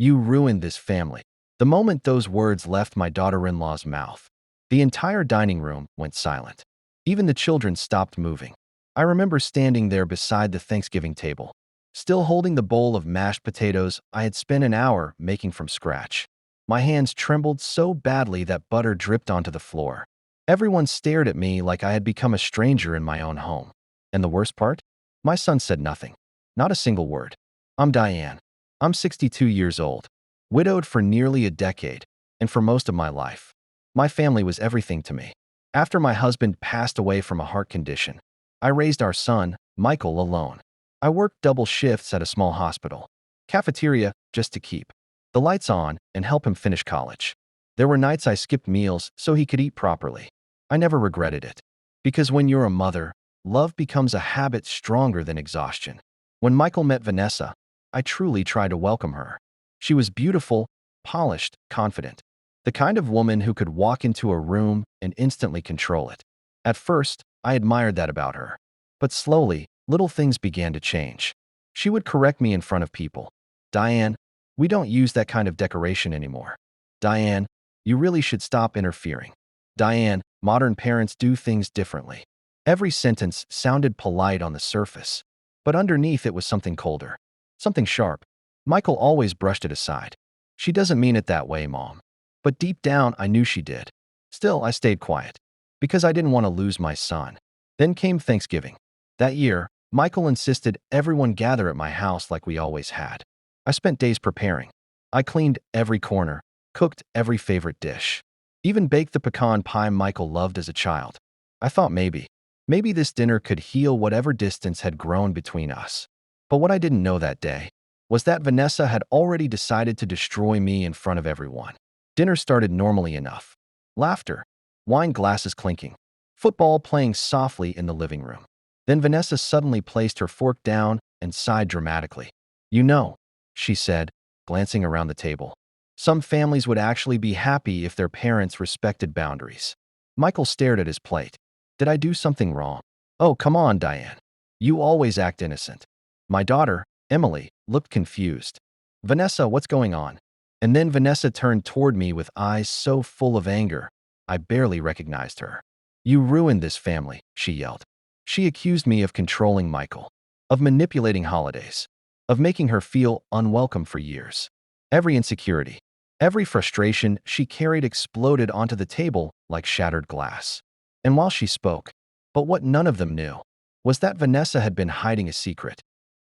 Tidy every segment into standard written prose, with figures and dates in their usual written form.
You ruined this family. The moment those words left my daughter-in-law's mouth, the entire dining room went silent. Even the children stopped moving. I remember standing there beside the Thanksgiving table, still holding the bowl of mashed potatoes I had spent an hour making from scratch. My hands trembled so badly that butter dripped onto the floor. Everyone stared at me like I had become a stranger in my own home. And the worst part? My son said nothing. Not a single word. I'm Diane. I'm 62 years old, widowed for nearly a decade, and for most of my life, my family was everything to me. After my husband passed away from a heart condition, I raised our son, Michael, alone. I worked double shifts at a small hospital cafeteria just to keep the lights on and help him finish college. There were nights I skipped meals so he could eat properly. I never regretted it. Because when you're a mother, love becomes a habit stronger than exhaustion. When Michael met Vanessa, I truly tried to welcome her. She was beautiful, polished, confident. The kind of woman who could walk into a room and instantly control it. At first, I admired that about her. But slowly, little things began to change. She would correct me in front of people. Diane, we don't use that kind of decoration anymore. Diane, you really should stop interfering. Diane, modern parents do things differently. Every sentence sounded polite on the surface, but underneath it was something colder, something sharp. Michael always brushed it aside. She doesn't mean it that way, Mom. But deep down, I knew she did. Still, I stayed quiet, because I didn't want to lose my son. Then came Thanksgiving. That year, Michael insisted everyone gather at my house like we always had. I spent days preparing. I cleaned every corner, cooked every favorite dish, even baked the pecan pie Michael loved as a child. I thought maybe this dinner could heal whatever distance had grown between us. But what I didn't know that day was that Vanessa had already decided to destroy me in front of everyone. Dinner started normally enough. Laughter, wine glasses clinking, football playing softly in the living room. Then Vanessa suddenly placed her fork down and sighed dramatically. You know, she said, glancing around the table, some families would actually be happy if their parents respected boundaries. Michael stared at his plate. Did I do something wrong? Oh, come on, Diane. You always act innocent. My daughter, Emily, looked confused. Vanessa, what's going on? And then Vanessa turned toward me with eyes so full of anger, I barely recognized her. You ruined this family, she yelled. She accused me of controlling Michael, of manipulating holidays, of making her feel unwelcome for years. Every insecurity, every frustration she carried exploded onto the table like shattered glass. And while she spoke, but what none of them knew was that Vanessa had been hiding a secret.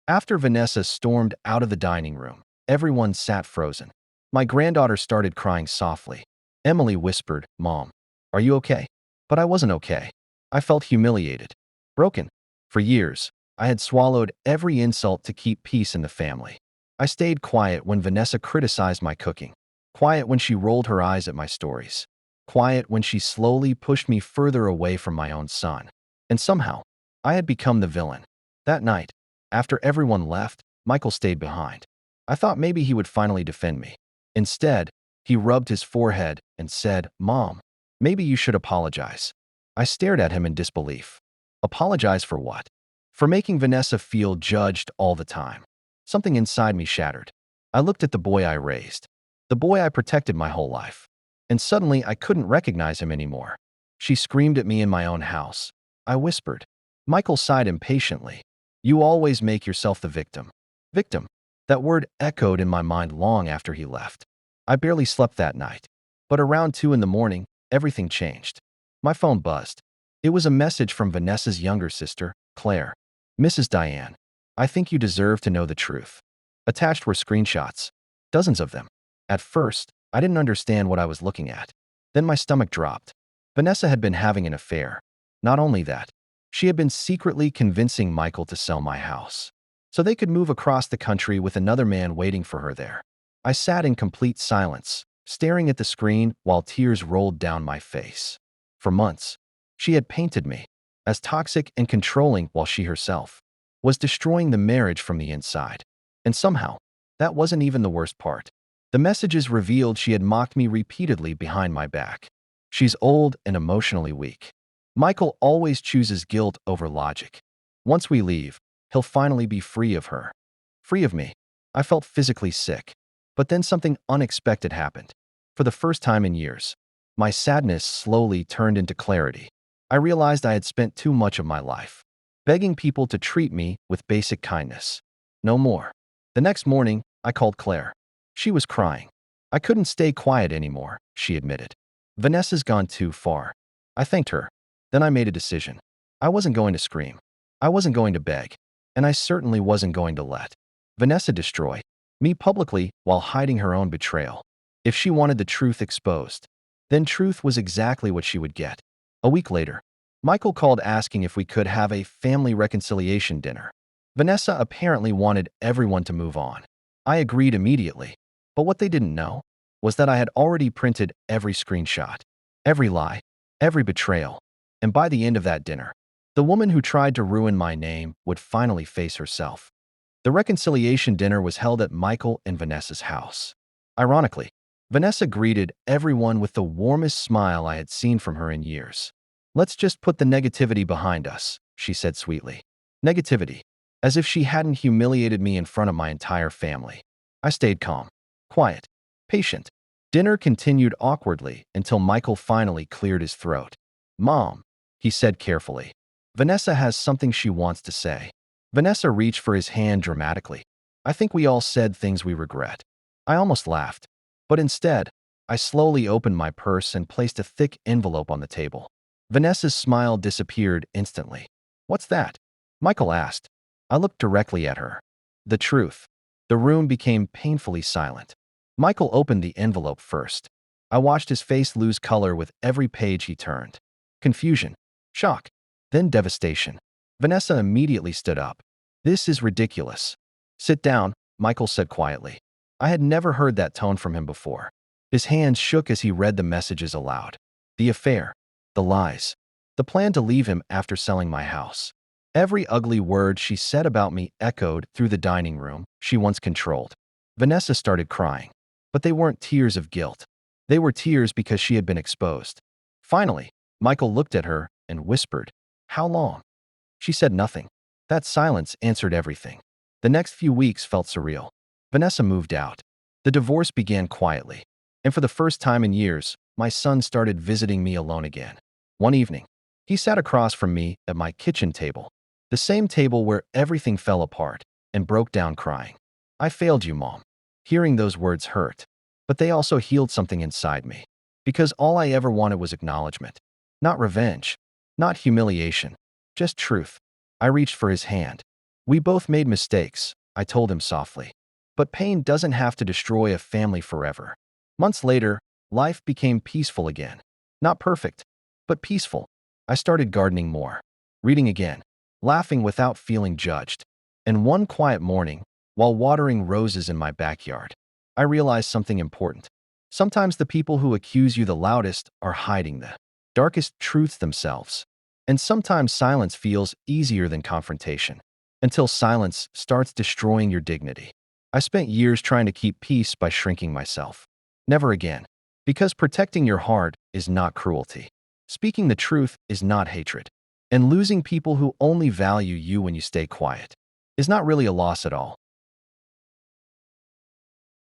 After Vanessa stormed out of the dining room, everyone sat frozen. My granddaughter started crying softly. Emily whispered, Mom, are you okay? But I wasn't okay. I felt humiliated, broken. For years, I had swallowed every insult to keep peace in the family. I stayed quiet when Vanessa criticized my cooking, quiet when she rolled her eyes at my stories, quiet when she slowly pushed me further away from my own son. And somehow, I had become the villain. That night, after everyone left, Michael stayed behind. I thought maybe he would finally defend me. Instead, he rubbed his forehead and said, Mom, maybe you should apologize. I stared at him in disbelief. Apologize for what? For making Vanessa feel judged all the time. Something inside me shattered. I looked at the boy I raised, the boy I protected my whole life. And suddenly I couldn't recognize him anymore. She screamed at me in my own house. I whispered. Michael sighed impatiently. You always make yourself the victim. Victim. That word echoed in my mind long after he left. I barely slept that night. But around 2 in the morning, everything changed. My phone buzzed. It was a message from Vanessa's younger sister, Claire. Mrs. Diane, I think you deserve to know the truth. Attached were screenshots. Dozens of them. At first, I didn't understand what I was looking at. Then my stomach dropped. Vanessa had been having an affair. Not only that, she had been secretly convincing Michael to sell my house, so they could move across the country with another man waiting for her there. I sat in complete silence, staring at the screen while tears rolled down my face. For months, she had painted me as toxic and controlling while she herself was destroying the marriage from the inside. And somehow, that wasn't even the worst part. The messages revealed she had mocked me repeatedly behind my back. She's old and emotionally weak. Michael always chooses guilt over logic. Once we leave, he'll finally be free of her. Free of me. I felt physically sick. But then something unexpected happened. For the first time in years, my sadness slowly turned into clarity. I realized I had spent too much of my life begging people to treat me with basic kindness. No more. The next morning, I called Claire. She was crying. I couldn't stay quiet anymore, she admitted. Vanessa's gone too far. I thanked her. Then I made a decision. I wasn't going to scream. I wasn't going to beg. And I certainly wasn't going to let Vanessa destroy me publicly while hiding her own betrayal. If she wanted the truth exposed, then truth was exactly what she would get. A week later, Michael called asking if we could have a family reconciliation dinner. Vanessa apparently wanted everyone to move on. I agreed immediately. But what they didn't know was that I had already printed every screenshot, every lie, every betrayal. And by the end of that dinner, the woman who tried to ruin my name would finally face herself. The reconciliation dinner was held at Michael and Vanessa's house. Ironically, Vanessa greeted everyone with the warmest smile I had seen from her in years. "Let's just put the negativity behind us," she said sweetly. Negativity, as if she hadn't humiliated me in front of my entire family. I stayed calm, quiet, patient. Dinner continued awkwardly until Michael finally cleared his throat. "Mom," he said carefully. "Vanessa has something she wants to say." Vanessa reached for his hand dramatically. "I think we all said things we regret." I almost laughed, but instead, I slowly opened my purse and placed a thick envelope on the table. Vanessa's smile disappeared instantly. "What's that?" Michael asked. I looked directly at her. "The truth." The room became painfully silent. Michael opened the envelope first. I watched his face lose color with every page he turned. Confusion, shock, then devastation. Vanessa immediately stood up. "This is ridiculous." "Sit down," Michael said quietly. I had never heard that tone from him before. His hands shook as he read the messages aloud. The affair, the lies, the plan to leave him after selling my house. Every ugly word she said about me echoed through the dining room she once controlled. Vanessa started crying, but they weren't tears of guilt. They were tears because she had been exposed. Finally, Michael looked at her and whispered, "How long?" She said nothing. That silence answered everything. The next few weeks felt surreal. Vanessa moved out. The divorce began quietly. And for the first time in years, my son started visiting me alone again. One evening, he sat across from me at my kitchen table, the same table where everything fell apart, and broke down crying. "I failed you, Mom." Hearing those words hurt, but they also healed something inside me. Because all I ever wanted was acknowledgement. Not revenge, not humiliation, just truth. I reached for his hand. "We both made mistakes," I told him softly. "But pain doesn't have to destroy a family forever." Months later, life became peaceful again. Not perfect, but peaceful. I started gardening more, reading again, laughing without feeling judged. And one quiet morning, while watering roses in my backyard, I realized something important. Sometimes the people who accuse you the loudest are hiding the darkest truths themselves. And sometimes silence feels easier than confrontation, until silence starts destroying your dignity. I spent years trying to keep peace by shrinking myself. Never again. Because protecting your heart is not cruelty. Speaking the truth is not hatred. And losing people who only value you when you stay quiet is not really a loss at all.